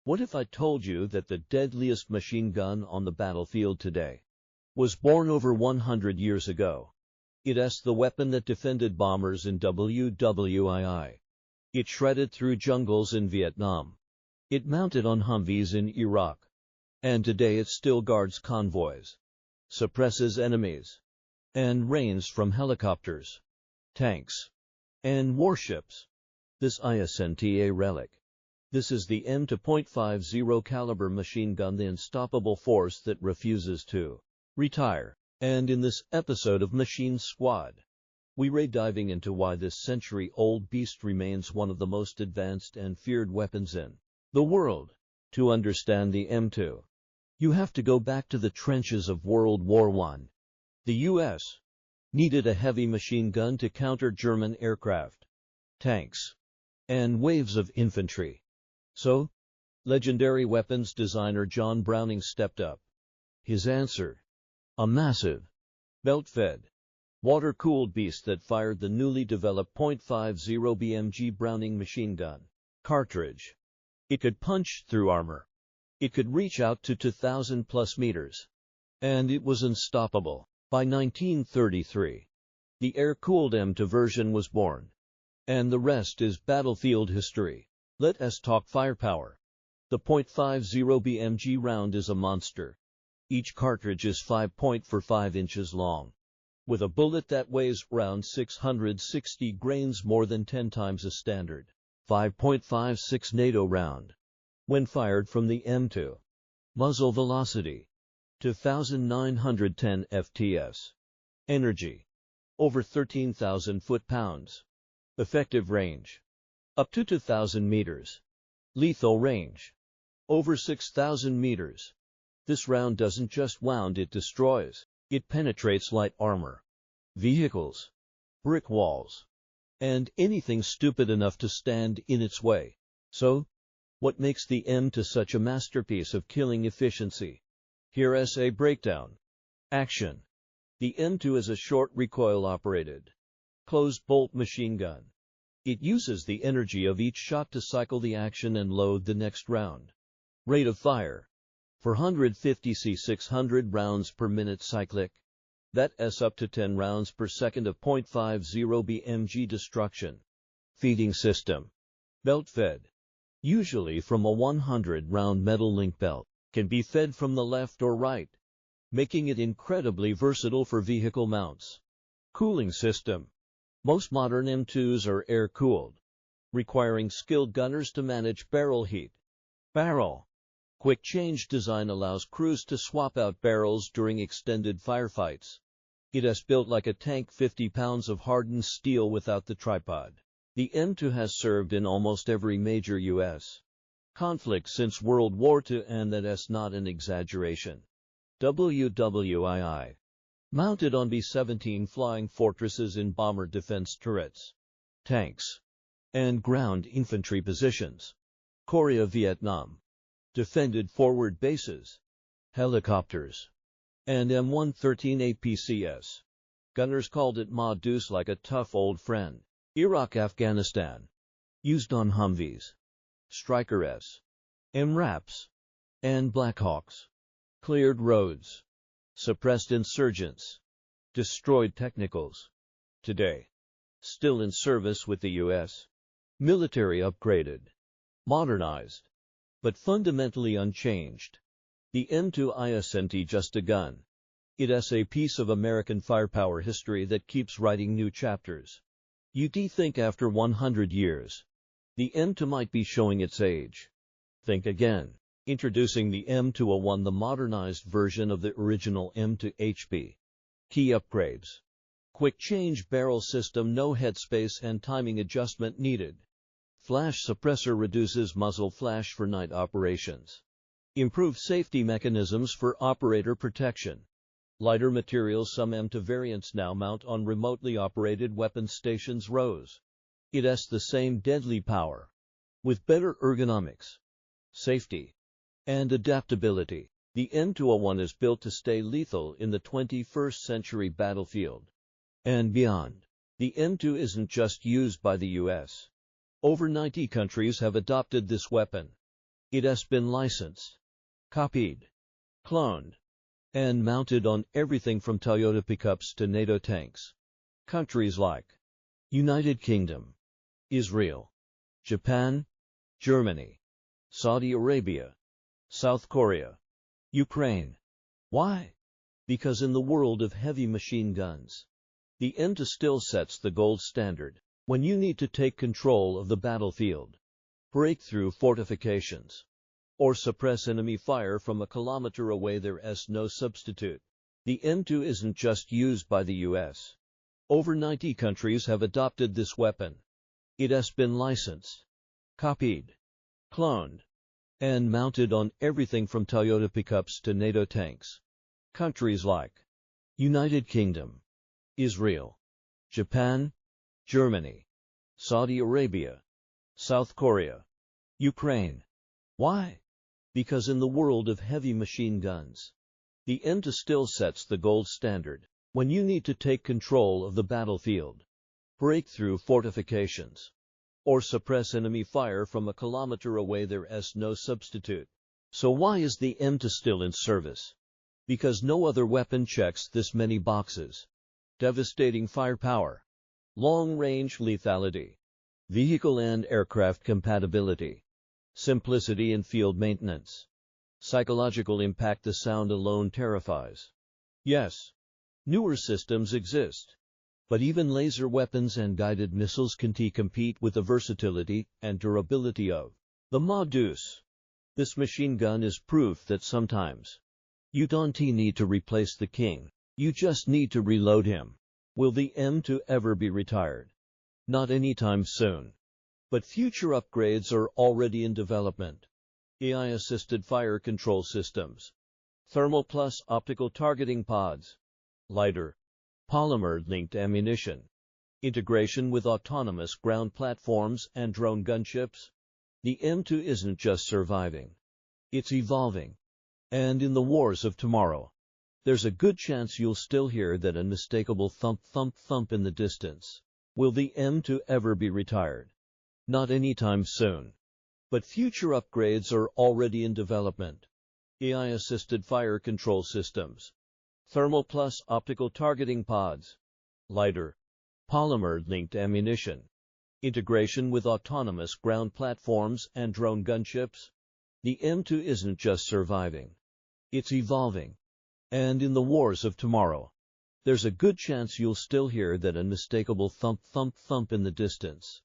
What if I told you that the deadliest machine gun on the battlefield today was born over 100 years ago? It's the weapon that defended bombers in WWII. It shredded through jungles in Vietnam. It mounted on Humvees in Iraq. And today it still guards convoys, suppresses enemies, and rains from helicopters, tanks, and warships. This isn't a relic. This is the M2.50 caliber machine gun, the unstoppable force that refuses to retire. And in this episode of Machine Squad, we're diving into why this century-old beast remains one of the most advanced and feared weapons in the world. To understand the M2, you have to go back to the trenches of World War I. The U.S. needed a heavy machine gun to counter German aircraft, tanks, and waves of infantry. So, legendary weapons designer John Browning stepped up. His answer: a massive, belt-fed, water-cooled beast that fired the newly developed .50 BMG Browning machine gun cartridge. It could punch through armor. It could reach out to 2,000+ meters. And it was unstoppable. By 1933, the air-cooled M2 version was born. And the rest is battlefield history. Let us talk firepower. The .50 BMG round is a monster. Each cartridge is 5.45 inches long, with a bullet that weighs around 660 grains, more than 10 times a standard 5.56 NATO round. When fired from the M2, muzzle velocity 2,910 ft's. Energy over 13,000 foot-pounds. Effective range up to 2,000 meters. Lethal range over 6,000 meters. This round doesn't just wound, it destroys. It penetrates light armor, vehicles, brick walls, and anything stupid enough to stand in its way. So, what makes the M2 such a masterpiece of killing efficiency? Here's a breakdown. Action. The M2 is a short recoil-operated, closed-bolt machine gun. It uses the energy of each shot to cycle the action and load the next round. Rate of fire: 450 600 rounds per minute cyclic. That's up to 10 rounds per second of .50 BMG destruction. Feeding system: belt-fed, usually from a 100-round metal link belt. Can be fed from the left or right, making it incredibly versatile for vehicle mounts. Cooling system: most modern M2s are air-cooled, requiring skilled gunners to manage barrel heat. Barrel: quick change design allows crews to swap out barrels during extended firefights. It is built like a tank, 50 pounds of hardened steel without the tripod. The M2 has served in almost every major U.S. conflict since World War II, and that's not an exaggeration. WWII. Mounted on B-17 flying fortresses in bomber defense turrets, tanks, and ground infantry positions. Korea, Vietnam. Defended forward bases, helicopters, and M113 APCS. Gunners called it MA DEUCE, like a tough old friend. Iraq, Afghanistan. Used on Humvees, Striker S, MRAPs, and Blackhawks. Cleared roads, suppressed insurgents, destroyed technicals. Today, still in service with the U.S. military, upgraded, modernized, but fundamentally unchanged. The M2 isn't just a gun. It's a piece of American firepower history that keeps writing new chapters. You'd think after 100 years, the M2 might be showing its age. Think again. Introducing the M201, the modernized version of the original M2 HP. Key upgrades: quick change barrel system, no headspace and timing adjustment needed. Flash suppressor reduces muzzle flash for night operations. Improved safety mechanisms for operator protection. Lighter materials, some M2 variants now mount on remotely operated weapon stations rows. It's the same deadly power, with better ergonomics, safety, and adaptability. The M201 is built to stay lethal in the 21st century battlefield and beyond. The M2 isn't just used by the U.S. Over 90 countries have adopted this weapon. It has been licensed, copied, cloned, and mounted on everything from Toyota pickups to NATO tanks. Countries like United Kingdom, Israel, Japan, Germany, Saudi Arabia, South Korea, Ukraine. Why? Because in the world of heavy machine guns, the M2 still sets the gold standard. When you need to take control of the battlefield, break through fortifications, or suppress enemy fire from a kilometer away, there's no substitute. The M2 isn't just used by the US. Over 90 countries have adopted this weapon. It has been licensed, copied, cloned, and mounted on everything from Toyota pickups to NATO tanks. Countries like United Kingdom, Israel, Japan, Germany, Saudi Arabia, South Korea, Ukraine. Why? Because in the world of heavy machine guns, the M2 still sets the gold standard. When you need to take control of the battlefield, break through fortifications, or suppress enemy fire from a kilometer away, there's no substitute. So why is the M2 still in service? Because no other weapon checks this many boxes. Devastating firepower, long-range lethality, vehicle and aircraft compatibility, simplicity in field maintenance, psychological impact. The sound alone terrifies. Yes, newer systems exist, but even laser weapons and guided missiles can't compete with the versatility and durability of the MA DEUCE. This machine gun is proof that sometimes you don't need to replace the king, you just need to reload him. Will the M2 ever be retired? Not anytime soon. But future upgrades are already in development. AI-assisted fire control systems, thermal plus optical targeting pods, lighter, polymer-linked ammunition, integration with autonomous ground platforms and drone gunships. The M2 isn't just surviving, it's evolving. And in the wars of tomorrow, there's a good chance you'll still hear that unmistakable thump, thump, thump in the distance. Will the M2 ever be retired? Not anytime soon. But future upgrades are already in development. AI-assisted fire control systems, thermal plus optical targeting pods, lighter, polymer-linked ammunition, integration with autonomous ground platforms and drone gunships. The M2 isn't just surviving, it's evolving. And in the wars of tomorrow, there's a good chance you'll still hear that unmistakable thump, thump, thump in the distance.